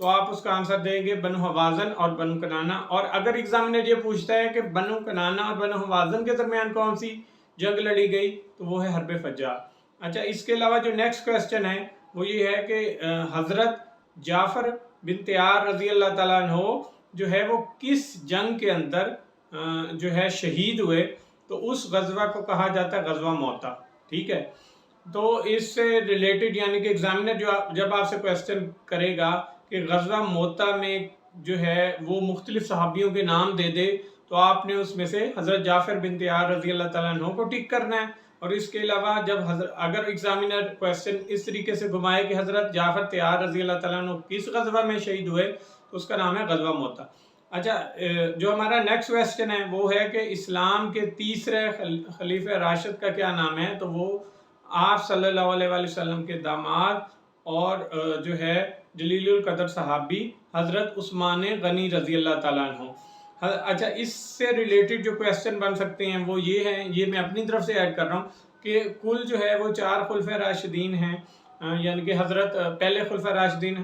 تو آپ اس کا آنسر دیں گے بنو حوازن اور بنو کنانا. اور اگر ایگزامینر یہ پوچھتا ہے کہ بنو کنانا اور بنو حوازن کے درمیان کون سی جنگ لڑی گئی تو وہ ہے حرب فجار. اچھا اس کے علاوہ جو نیکسٹ کویسچن ہے وہ یہ ہے کہ حضرت جعفر بن طیار رضی اللہ تعالیٰ عنہ جو ہے وہ کس جنگ کے اندر جو ہے شہید ہوئے. تو اس غزوہ کو کہا جاتا ہے غزوہ موتا. ٹھیک ہے. تو اس سے ریلیٹڈ یعنی کہ ایگزامینر جب آپ سے کویسچن کرے گا کہ غزوہ موتا میں جو ہے وہ مختلف صحابیوں کے نام دے دے تو آپ نے اس میں سے حضرت جعفر بن طیار رضی اللہ تعالیٰ عنہ کو ٹک کرنا ہے. اور اس کے علاوہ اگر ایگزامینر کویسچن اس طریقے سے گھمائے کہ حضرت جعفر طیار رضی اللہ تعالیٰ عنہ کس غزوہ میں شہید ہوئے تو اس کا نام ہے غزوہ موتا. اچھا جو ہمارا نیکسٹ کویسچن ہے وہ ہے کہ اسلام کے تیسرے خلیفہ راشد کا کیا نام ہے. تو وہ آپ صلی اللہ علیہ وسلم کے داماد اور جو ہے جلیل القدر صحابی حضرت عثمان غنی رضی اللہ تعالیٰ عنہ. اچھا اس سے ریلیٹڈ جو کویسچن بن سکتے ہیں وہ یہ ہیں, یہ میں اپنی طرف سے ایڈ کر رہا ہوں کہ کل جو ہے وہ 4 خلفۂ راشدین ہیں. یعنی کہ حضرت پہلے خلفۂ راشدین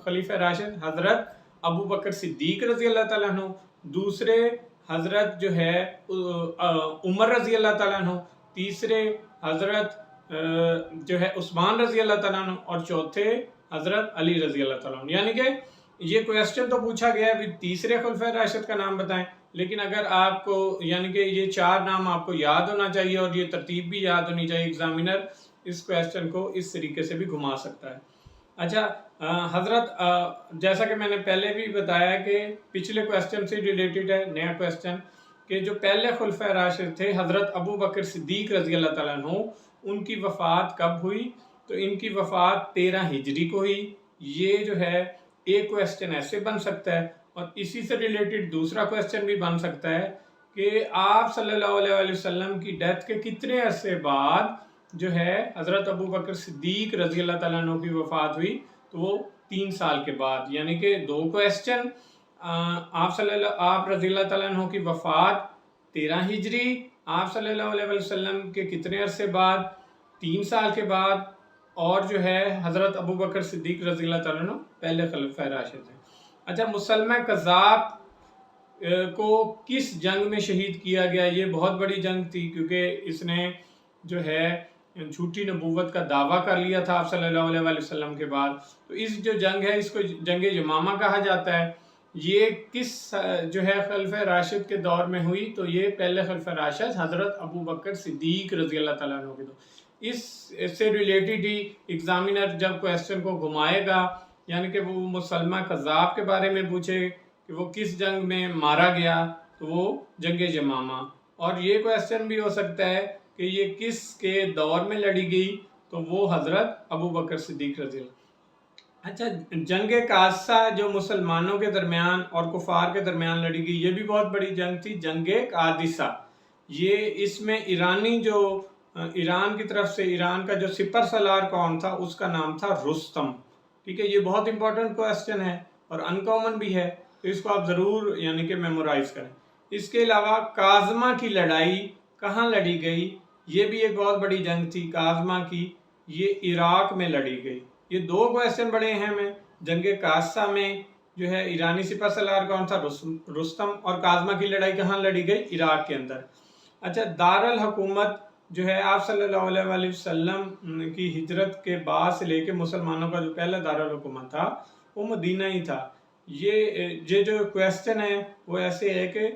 خلیفہ راشد حضرت ابو بکر صدیق رضی اللہ تعالیٰ عنہ, دوسرے حضرت جو ہے عمر رضی اللہ تعالیٰ عنہ, تیسرے حضرت جو ہے عثمان رضی اللہ تعالیٰ عنہ اور چوتھے حضرت علی رضی اللہ تعالیٰ عنہ. یعنی کہ یہ کویسچن تو پوچھا گیا ہے تیسرے خلفۂ راشد کا نام بتائیں, لیکن اگر آپ کو یعنی کہ یہ 4 نام آپ کو یاد ہونا چاہیے اور یہ ترتیب بھی یاد ہونی چاہیے. ایگزامینر اس کویسچن کو اس طریقے سے بھی گھما سکتا ہے. اچھا حضرت جیسا کہ میں نے پہلے بھی بتایا کہ پچھلے کویسچن سے ریلیٹڈ ہے نیا کویسچن کہ جو پہلے خلفۂ راشد تھے حضرت ابو بکر صدیق رضی اللہ تعالیٰ عنہ, ان کی وفات کب ہوئی؟ تو ان کی وفات 13 ہجری کو ہوئی. یہ جو ہے ایک کویسچن ایسے بن سکتا ہے. اور اسی سے ریلیٹڈ دوسرا کویسچن بھی بن سکتا ہے کہ آپ صلی اللہ علیہ وسلم کی ڈیتھ کے کتنے عرصے بعد جو ہے حضرت ابو بکر صدیق رضی اللہ تعالیٰ عنہ کی وفات ہوئی؟ تو وہ 3 سال کے بعد. یعنی کہ 2 کویسچن, آپ رضی اللہ تعالیٰ عنہ کی وفات 13 ہجری, آپ صلی اللہ علیہ وسلم کے کتنے عرصے بعد 3 سال کے بعد, اور جو ہے حضرت ابو بکر صدیق رضی اللہ تعالیٰ عنہ پہلے خلیفہ راشد ہیں. اچھا مسلمہ کذاب کو کس جنگ میں شہید کیا گیا؟ یہ بہت بڑی جنگ تھی کیونکہ اس نے جو ہے جھوٹی نبوت کا دعویٰ کر لیا تھا آپ صلی اللہ علیہ وسلم کے بعد. تو اس جو جنگ ہے اس کو جنگ یمامہ کہا جاتا ہے. یہ کس جو ہے خلیفہ راشد کے دور میں ہوئی؟ تو یہ پہلے خلیفہ راشد حضرت ابو بکر صدیق رضی اللہ تعالیٰ عنہ کے دور. اس سے ریلیٹڈ ہی ایگزامینر جب کویسچن کو گھمائے گا یعنی کہ وہ مسلمہ کذاب کے بارے میں پوچھے کہ وہ کس جنگ میں مارا گیا تو وہ جنگ یمامہ. اور یہ کویسچن بھی ہو سکتا ہے کہ یہ کس کے دور میں لڑی گئی؟ تو وہ حضرت ابو بکر صدیق رضی اللہ. اچھا جنگ قادسہ جو مسلمانوں کے درمیان اور کفار کے درمیان لڑی گئی یہ بھی بہت بڑی جنگ تھی, جنگ قادسہ. یہ اس میں ایران کی طرف سے ایران کا جو سپر سالار کون تھا اس کا نام تھا رستم. ٹھیک ہے, یہ بہت امپورٹنٹ کویسچن ہے اور ان کامن بھی ہے تو اس کو آپ ضرور یعنی کہ میمورائز کریں. اس کے علاوہ کاظمہ کی لڑائی کہاں لڑی گئی؟ یہ بھی ایک بہت بڑی جنگ تھی کاظمہ کی, یہ عراق میں لڑی گئی. یہ 2 کویسچن بڑے اہم ہیں. جنگ قادسہ میں جو ہے ایرانی سپہ سالار کون تھا؟ رستم. اور کاظمہ کی لڑائی کہاں لڑی گئی؟ عراق کے اندر. اچھا دارالحکومت جو ہے آپ صلی اللہ علیہ وسلم کی ہجرت کے بعد سے لے کے مسلمانوں کا جو پہلا دارالحکومت تھا وہ مدینہ ہی تھا. یہ جو کویسچن ہے وہ ایسے ہے کہ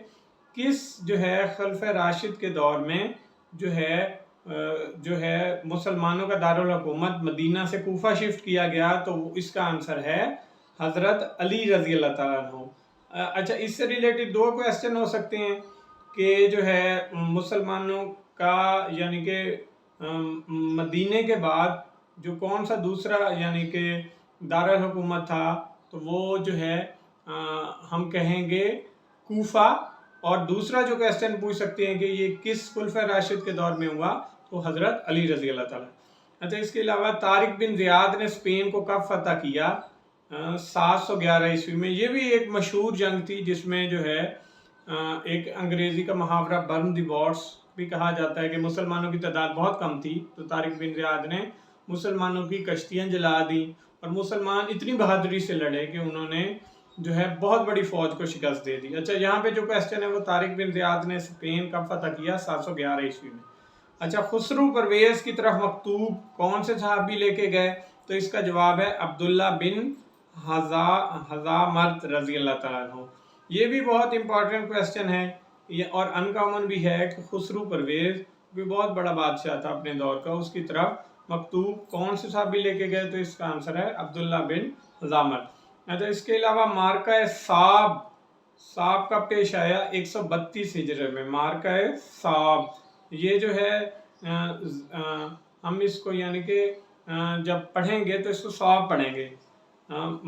کس جو ہے خلفۂ راشد کے دور میں جو ہے مسلمانوں کا دارالحکومت مدینہ سے کوفہ شفٹ کیا گیا؟ تو اس کا آنسر ہے حضرت علی رضی اللہ تعالیٰ عنہ. اچھا اس سے ریلیٹڈ 2 کویسچن ہو سکتے ہیں کہ جو ہے مسلمانوں کا یعنی کہ مدینے کے بعد جو کون سا دوسرا یعنی کہ دارالحکومت تھا تو وہ جو ہے ہم کہیں گے کوفہ. اور دوسرا جو کویسچن پوچھ سکتے ہیں کہ یہ کس خلفۂ راشد کے دور میں ہوا؟ تو حضرت علی رضی اللہ تعالیٰ. اچھا اس کے علاوہ طارق بن زیاد نے اسپین کو کب فتح کیا؟ 711 عیسوی میں. یہ بھی ایک مشہور جنگ تھی جس میں جو ہے ایک انگریزی کا محاورہ برن دی بارڈز بھی کہا جاتا ہے کہ مسلمانوں کی تعداد بہت کم تھی تو طارق بن زیاد نے مسلمانوں کی کشتیاں جلا دیں اور مسلمان اتنی بہادری سے لڑے کہ انہوں نے جو ہے بہت بڑی فوج کو شکست دے دی۔ اچھا یہاں پہ جو کویسچن ہے وہ طارق بن زیاد نے اسپین کب فتح کیا؟ 711 عیسوی میں۔ اچھا خسرو پرویز کی طرف مکتوب کون سے صحابی لے کے گئے؟ تو اس کا جواب ہے عبداللہ بن حضامت رضی اللہ تعالیٰ عنہ۔ یہ بھی بہت امپورٹنٹ کویسچن ہے اور انکامن بھی ہے کہ خسرو پرویز بھی بہت بڑا بادشاہ تھا اپنے دور کا، اس کی طرف مکتوب کون سے صحابی لے کے گئے؟ تو اس کا آنسر ہے عبداللہ بن حضامت۔ اچھا اس کے علاوہ مارکہ صاب کا پیش آیا 132 ہجری میں۔ مارکہ صاب یہ جو ہے ہم اس کو یعنی کہ جب پڑھیں گے تو اس کو صاب پڑھیں گے۔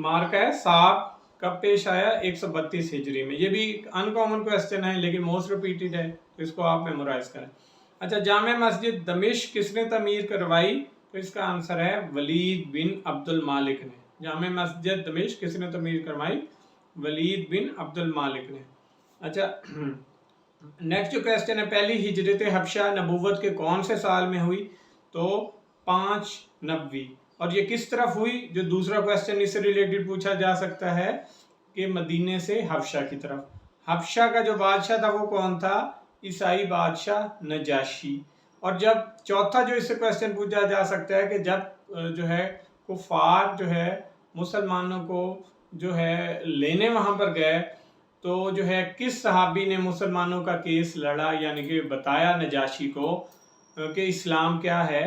مارکہ صاب کب پیش آیا؟ 132 ہجری میں۔ یہ بھی انکامن کویسچن ہے لیکن موسٹ ریپیٹڈ ہے، تو اس کو آپ میمورائز کریں۔ اچھا جامع مسجد دمشق کس نے تعمیر کروائی؟ تو اس کا آنسر ہے ولید بن عبد المالک نے۔ جامع مسجد دمشق کس نے تعمیر کروائی؟ ولید بن عبد المالک نے۔ اچھا نیکسٹ جو کویسچن ہے، پہلی ہجرت حبشہ نبوت کے کون سے سال میں ہوئی؟ تو 590۔ اور یہ کس طرف ہوئی؟ جو دوسرا کویسچن اس سے ریلیٹڈ پوچھا جا سکتا ہے کہ مدینے سے حبشہ کی طرف۔ حبشہ کا جو بادشاہ تھا وہ کون تھا؟ عیسائی بادشاہ نجاشی۔ اور جب چوتھا جو اس سے کویسچن پوچھا جا سکتا ہے کہ جب جو ہے کفار جو ہے مسلمانوں کو جو ہے لینے وہاں پر گئے تو جو ہے کس صحابی نے مسلمانوں کا کیس لڑا، یعنی کہ بتایا نجاشی کو کہ اسلام کیا ہے؟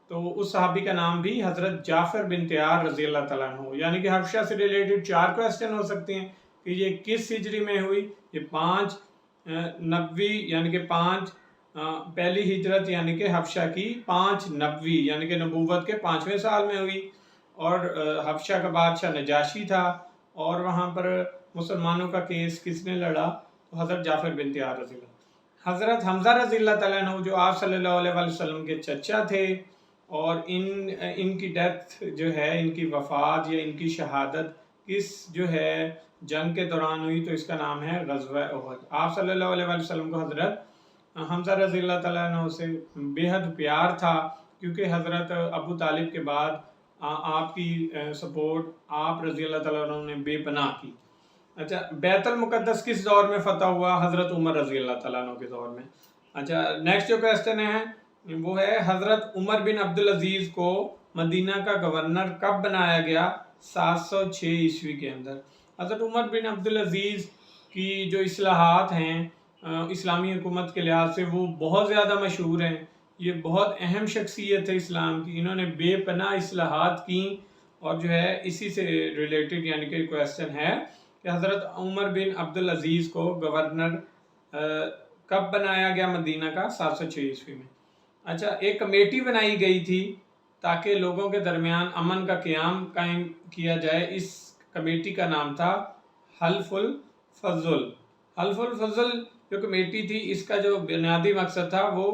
تو اس صحابی کا نام بھی حضرت جعفر بن طیار رضی اللہ تعالیٰ عنہ۔ یعنی کہ حبشہ سے ریلیٹڈ 4 کویسچن ہو سکتے ہیں کہ یہ کس ہجری میں ہوئی؟ یہ 590 یعنی کہ پہلی ہجرت یعنی کہ حبشہ کی 590 یعنی کہ نبوت کے 5ویں سال میں ہوئی، اور حبشہ کا بادشاہ نجاشی تھا، اور وہاں پر مسلمانوں کا کیس کس نے لڑا؟ تو حضرت جعفر بن طیار رضی اللہ۔ حضرت حمزہ رضی اللہ تعالیٰ عنہ جو آپ صلی اللہ علیہ وسلم کے چچا تھے، اور ان کی ڈیتھ جو ہے، ان کی وفات یا ان کی شہادت کس جو ہے جنگ کے دوران ہوئی؟ تو اس کا نام ہے غزوہ احد۔ آپ صلی اللہ علیہ وسلم کو حضرت حمزہ رضی اللہ تعالیٰ عنہ سے بے حد پیار تھا، کیونکہ حضرت ابو طالب کے بعد آپ کی سپورٹ آپ رضی اللہ تعالیٰ عنہ نے بے پناہ کی۔ اچھا بیت المقدس کس دور میں فتح ہوا؟ حضرت عمر رضی اللہ تعالیٰ عنہ کے دور میں۔ اچھا نیکسٹ جو کویسچن ہے وہ ہے حضرت عمر بن عبدالعزیز کو مدینہ کا گورنر کب بنایا گیا؟ 706 عیسوی کے اندر۔ حضرت عمر بن عبدالعزیز کی جو اصلاحات ہیں اسلامی حکومت کے لحاظ سے وہ بہت زیادہ مشہور ہیں، یہ بہت اہم شخصیت ہے اسلام کی، انہوں نے بے پناہ اصلاحات کی، اور جو ہے اسی سے ریلیٹڈ یعنی کہ کویسچن ہے کہ حضرت عمر بن عبدالعزیز کو گورنر کب بنایا گیا مدینہ کا؟ 706 عیسوی میں۔ اچھا ایک کمیٹی بنائی گئی تھی تاکہ لوگوں کے درمیان امن کا قیام قائم کیا جائے، اس کمیٹی کا نام تھا حلف الفضل۔ حلف الفضل جو کمیٹی تھی اس کا جو بنیادی مقصد تھا وہ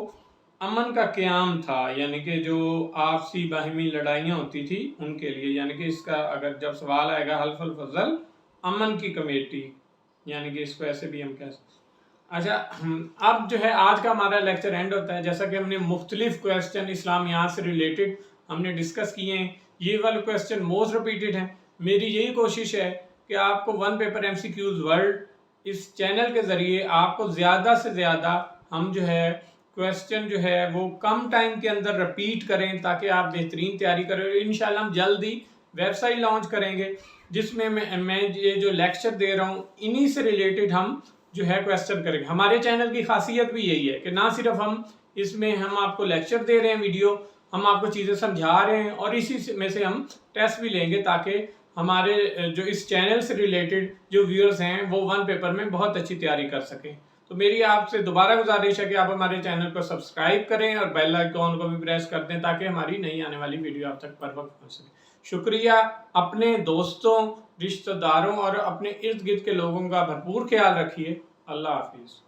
امن کا قیام تھا، یعنی کہ جو آپسی باہمی لڑائیاں ہوتی تھی ان کے لیے، یعنی کہ اس کا اگر جب سوال آئے گا حلف الفضل امن کی کمیٹی، یعنی کہ اس کو ایسے بھی ہم کہہ سکتے ہیں۔ اچھا اب جو ہے آج کا ہمارا لیکچر اینڈ ہوتا ہے، جیسا کہ ہم نے مختلف کویسچن اسلامیات سے ریلیٹڈ ہم نے ڈسکس کیے ہیں، یہ والے کویسچن موسٹ ریپیٹڈ ہیں۔ میری یہی کوشش ہے کہ آپ کو one paper M C Qs world اس چینل کے ذریعے آپ کو زیادہ سے زیادہ ہم جو ہے کویسچن جو ہے وہ کم ٹائم کے اندر رپیٹ کریں تاکہ آپ بہترین تیاری کریں۔ انشاءاللہ ہم جلد ہی ویب سائٹ لانچ کریں گے جس میں میں یہ جو لیکچر دے رہا ہوں انہی سے ریلیٹڈ ہم جو ہے کویسچن کریں گے۔ ہمارے چینل کی خاصیت بھی یہی ہے کہ نہ صرف ہم اس میں ہم آپ کو لیکچر دے رہے ہیں ویڈیو، ہم آپ کو چیزیں سمجھا رہے ہیں، اور اسی میں سے ہم ٹیسٹ بھی لیں گے تاکہ ہمارے جو اس چینل سے ریلیٹڈ جو ویورز ہیں وہ ون پیپر میں بہت اچھی تیاری کر سکیں۔ تو میری آپ سے دوبارہ گزارش ہے کہ آپ ہمارے چینل کو سبسکرائب کریں اور بیل آئیکن کو بھی پریس کر دیں تاکہ ہماری نئی آنے والی ویڈیو آپ تک پر وقت پہنچ سکے۔ شکریہ۔ اپنے دوستوں، رشتہ داروں اور اپنے ارد گرد کے لوگوں کا بھرپور خیال رکھیے۔ اللہ حافظ۔